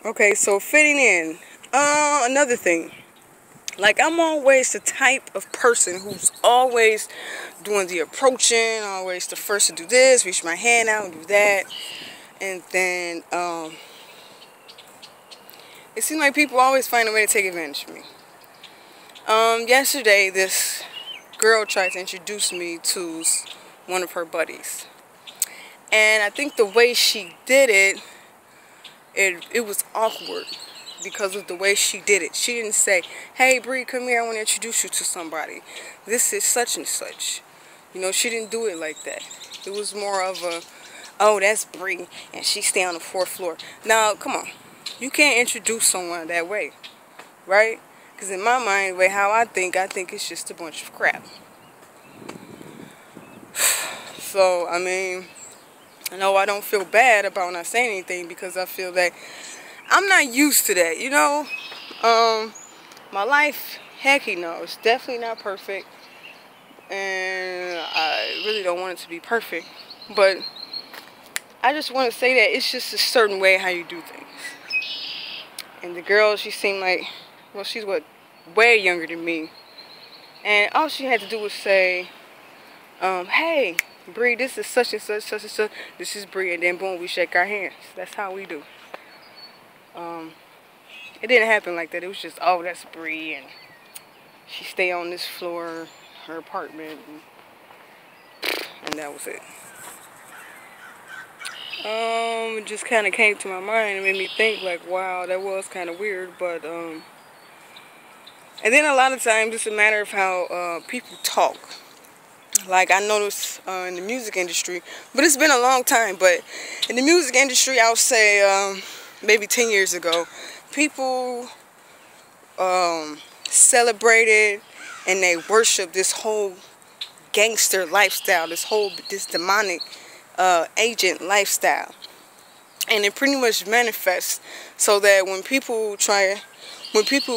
Okay, so fitting in. Another thing. Like, I'm always the type of person who's always doing the approaching, always the first to do this, reach my hand out and do that. And then, it seems like people always find a way to take advantage of me. Yesterday, this girl tried to introduce me to one of her buddies. And I think the way she did it, it was awkward because of the way she did it. She didn't say, "Hey, Bree, come here, I want to introduce you to somebody. This is such and such." You know, she didn't do it like that. It was more of a, "Oh, that's Bree, and she stay on the 4th floor." Now, come on. You can't introduce someone that way, right? Because in my mind, the way how I think it's just a bunch of crap. So, I mean, I know I don't feel bad about not saying anything because I feel that I'm not used to that, you know? My life, heck, it's definitely not perfect. And I really don't want it to be perfect. But I just want to say that it's just a certain way how you do things. And the girl, she seemed like, well, she's way younger than me. And all she had to do was say, "Hey, Bree, this is such and such, such and such. This is Bree," and then boom, we shake our hands. That's how we do. It didn't happen like that. It was just, "Oh, that's Bree, and she stay on this floor, her apartment," and that was it. It just kind of came to my mind and made me think, like, wow, that was kind of weird. But and then a lot of times it's a matter of how people talk. Like, I noticed in the music industry, but it's been a long time, but in the music industry, I would say maybe 10 years ago, people celebrated and they worshiped this whole gangster lifestyle, this demonic agent lifestyle. And it pretty much manifests so that when people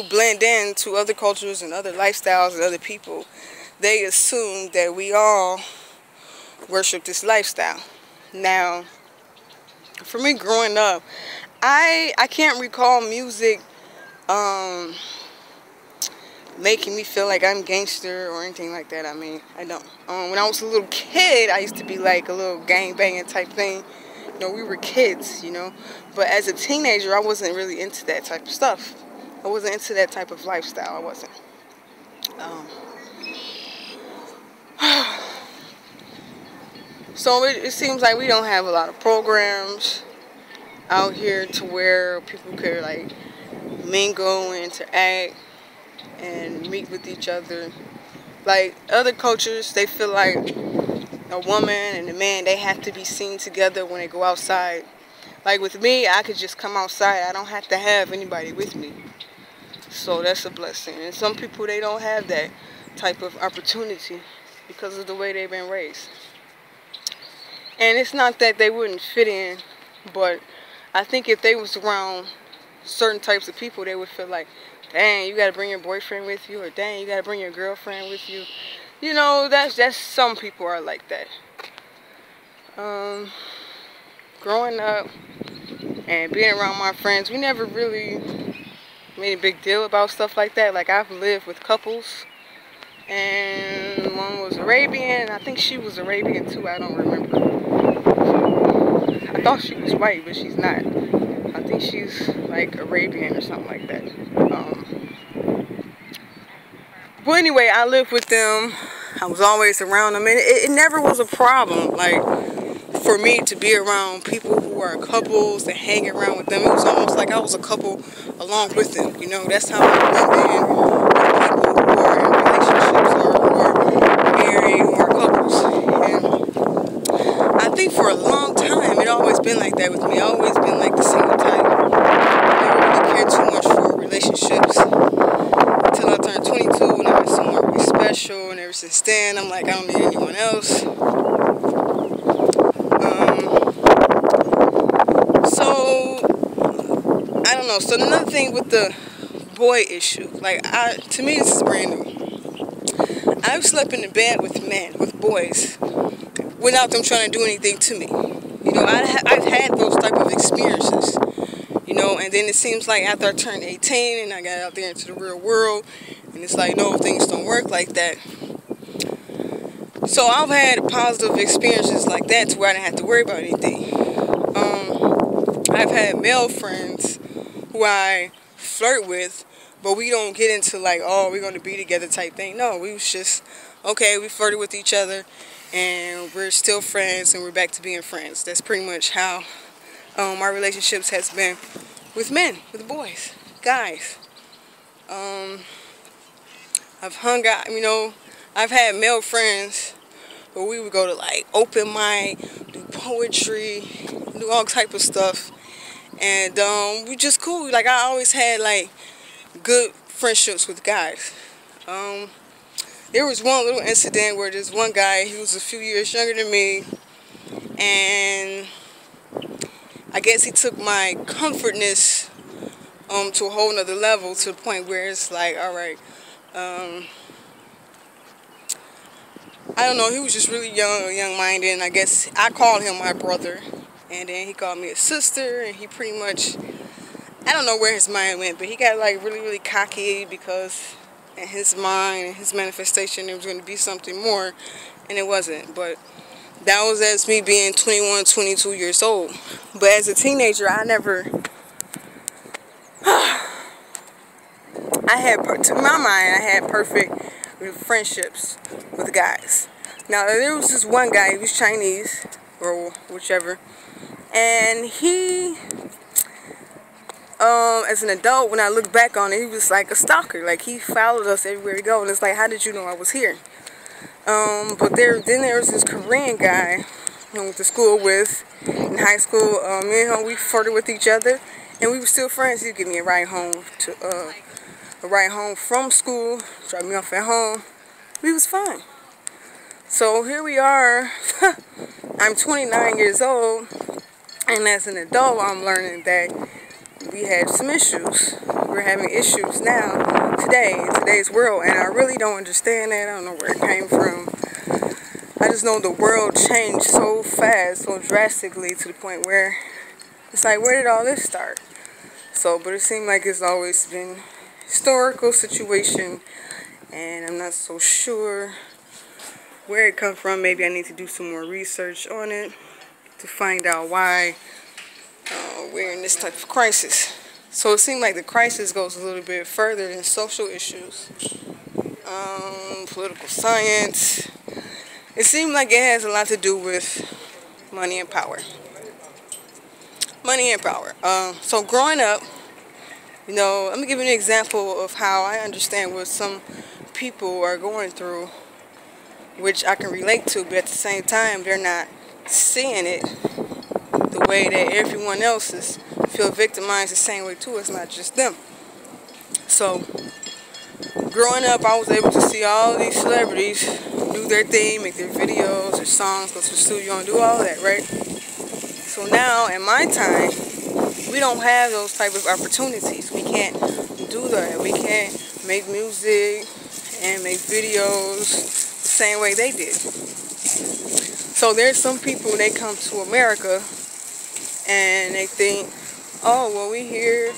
blend in to other cultures and other lifestyles and other people, they assume that we all worship this lifestyle. Now, for me growing up, I can't recall music making me feel like I'm gangster or anything like that. I mean, I don't. When I was a little kid, I used to be like a little gang banging type thing. You know, we were kids, you know. But as a teenager, I wasn't really into that type of stuff. I wasn't into that type of lifestyle. I wasn't. So it seems like we don't have a lot of programs out here to where people could like mingle and interact and meet with each other. Like other cultures, they feel like a woman and a man, they have to be seen together when they go outside. Like with me, I could just come outside. I don't have to have anybody with me. So that's a blessing. And some people, they don't have that type of opportunity because of the way they've been raised. And it's not that they wouldn't fit in, but I think if they was around certain types of people, they would feel like, dang, you gotta bring your boyfriend with you, or dang, you gotta bring your girlfriend with you. You know, that's some people are like that. Growing up and being around my friends, we never really made a big deal about stuff like that. Like, I've lived with couples, and one was Arabian, and I think she was Arabian too, I don't remember. I thought she was white, but she's not. I think she's like Arabian or something like that. But anyway, I lived with them. I was always around them, and it never was a problem. Like, for me to be around people who are couples and hanging around with them, it was almost like I was a couple along with them. You know, that's how I blend in with people who are in relationships or who are married, who are couples. And I think for a long time, it always been like that with me. I always been like the single type. I never really cared too much for relationships until I turned 22 and I met someone really special. And ever since then, I'm like, I don't need anyone else. I don't know. So another thing with the boy issue, like, to me this is brand new. I've slept in the bed with men, with boys, without them trying to do anything to me. You know, I've had those type of experiences. You know, and then it seems like after I turned 18 and I got out there into the real world, and it's like, no, things don't work like that. So I've had positive experiences like that to where I didn't have to worry about anything. I've had male friends who I flirt with, but we don't get into like, oh, we're going to be together type thing. No, we was just, okay, we flirted with each other, and we're still friends, and we're back to being friends. That's pretty much how my relationships has been with men, with boys, guys. I've hung out, I've had male friends where we would go to like open mic, do poetry, do all type of stuff, and we just cool. Like I always had like good friendships with guys. There was one little incident where this one guy, he was a few years younger than me, and I guess he took my comfortness to a whole nother level, to the point where it's like, all right, I don't know, he was just really young-minded, and I guess I called him my brother, and then he called me a sister, and he pretty much, I don't know where his mind went, but he got like really, really cocky, because in his mind and his manifestation there was going to be something more, and it wasn't. But that was as me being 21, 22 years old. But as a teenager, I never, to my mind, I had perfect friendships with guys. Now, there was this one guy, he was Chinese, or whichever, and he, as an adult, when I look back on it, he was like a stalker. Like, he followed us everywhere we go, and it's like, how did you know I was here? But then there was this Korean guy I went to school with in high school. Me and him, we flirted with each other, and we were still friends. He'd give me a ride home from school, drop me off at home. We was fine. So here we are. I'm 29 years old, and as an adult, I'm learning that we had some issues. We're having issues now, today, in today's world, and I really don't understand that. I don't know where it came from. I just know the world changed so fast, so drastically, to the point where it's like, where did all this start? So, but it seemed like it's always been a historical situation, and I'm not so sure where it comes from. Maybe I need to do some more research on it to find out why we're in this type of crisis. So it seemed like the crisis goes a little bit further than social issues, political science. It seemed like it has a lot to do with money and power. Money and power. So growing up, let me give you an example of how I understand what some people are going through, which I can relate to, but at the same time, they're not seeing it the way that everyone else feel victimized the same way too. It's not just them. So growing up, I was able to see all these celebrities do their thing, make their videos, their songs, go to the studio and do all that, right? So now, in my time, we don't have those type of opportunities. We can't do that. We can't make music and make videos the same way they did. So there's some people, they come to America and they think, oh, well, we're here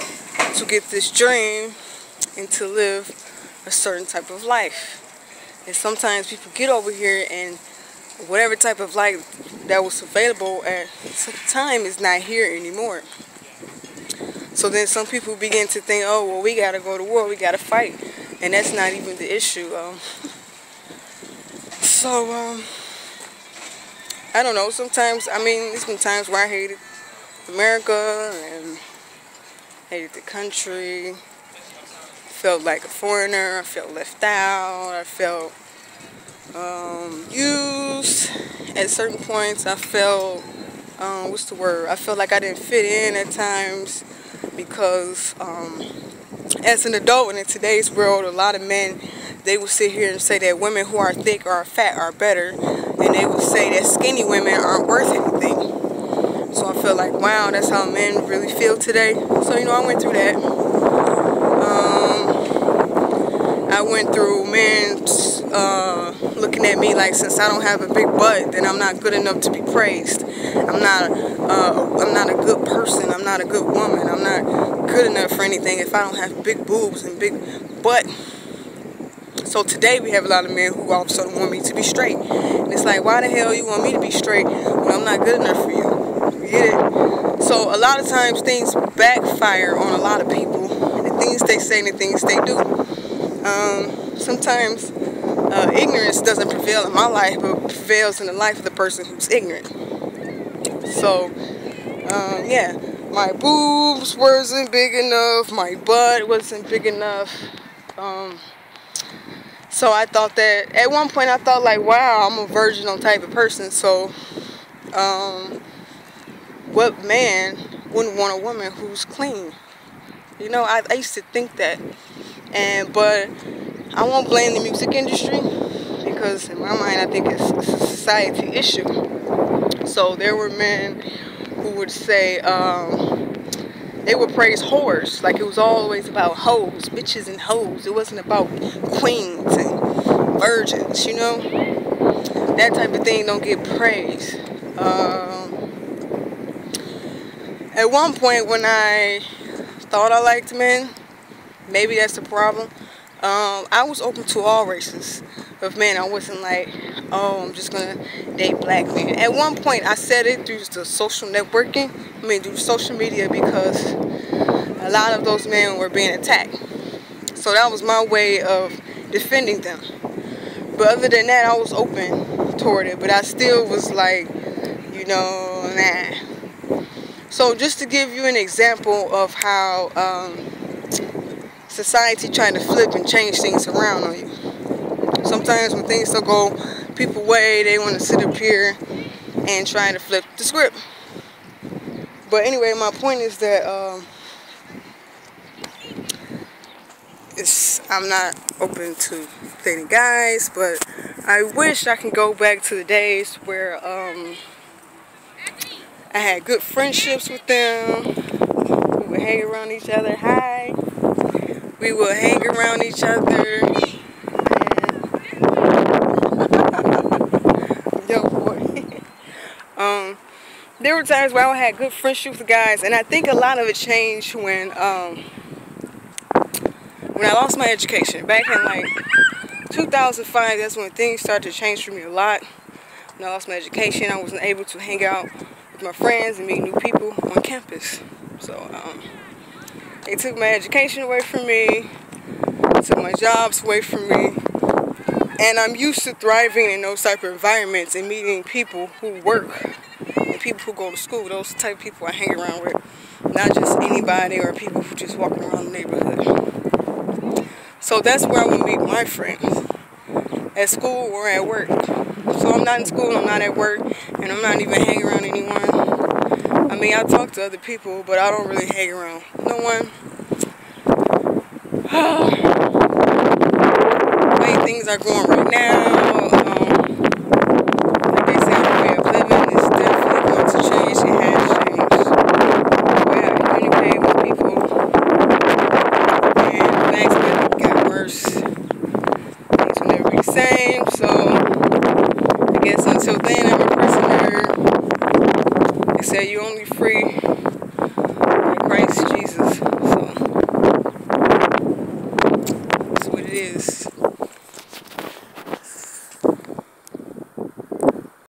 to get this dream and to live a certain type of life. And sometimes people get over here and whatever type of life that was available at some time is not here anymore. So then some people begin to think, oh, well, we got to go to war, we got to fight. And that's not even the issue. I don't know, sometimes, there's been times where I hated America and hated the country, felt like a foreigner, I felt left out, I felt used at certain points. I felt, I felt like I didn't fit in at times, because as an adult and in today's world, a lot of men, they will sit here and say that women who are thick or fat are better, and they will say that skinny women aren't worth anything. So I feel like, wow, that's how men really feel today. So, I went through that. I went through men looking at me like, since I don't have a big butt, then I'm not good enough to be praised. I'm not a good person. I'm not a good woman. I'm not good enough for anything if I don't have big boobs and big butt. So today we have a lot of men who all of a sudden want me to be straight. And it's like, why the hell you want me to be straight when I'm not good enough for you? You get it? So a lot of times things backfire on a lot of people. The things they say and the things they do. Sometimes ignorance doesn't prevail in my life, but prevails in the life of the person who's ignorant. So, yeah, my boobs wasn't big enough, my butt wasn't big enough. So I thought that, at one point I thought like, wow, I'm a virginal type of person, so what man wouldn't want a woman who's clean? You know, I used to think that, but I won't blame the music industry, because in my mind I think it's a society issue. So there were men who would say, they would praise whores, like it was always about hoes, bitches and hoes. It wasn't about queens and virgins, you know? That type of thing don't get praised. At one point when I thought I liked men, maybe that's the problem, I was open to all races of men. I wasn't like, oh, I'm just gonna date black men. At one point I said it through the social networking, through social media, because a lot of those men were being attacked. So that was my way of defending them. But other than that, I was open toward it, but I still was like, you know, nah. So just to give you an example of how society trying to flip and change things around on you. Sometimes when things don't go people's way, they want to sit up here and try to flip the script. But anyway, my point is that I'm not open to dating guys, but I wish I can go back to the days where I had good friendships with them. We would hang around each other. Hi. We would hang around each other. Yo, boy. There were times where I had good friendships with guys, and I think a lot of it changed when I lost my education. Back in like 2005, that's when things started to change for me a lot. When I lost my education, I wasn't able to hang out with my friends and meet new people on campus. So they took my education away from me, took my jobs away from me, and I'm used to thriving in those type of environments and meeting people who work and people who go to school. Those type of people I hang around with, not just anybody or people who just walk around the neighborhood. So that's where I would meet my friends, at school or at work. So I'm not in school, I'm not at work, and I'm not even hanging around anyone. I mean, I talk to other people, but I don't really hang around no one. The way things are going right now, like they say, the way of living is definitely going to change. It has changed. The way I communicate with people, and things got worse. Things will never be the same, so I guess until then I'm a prisoner. They say you're only free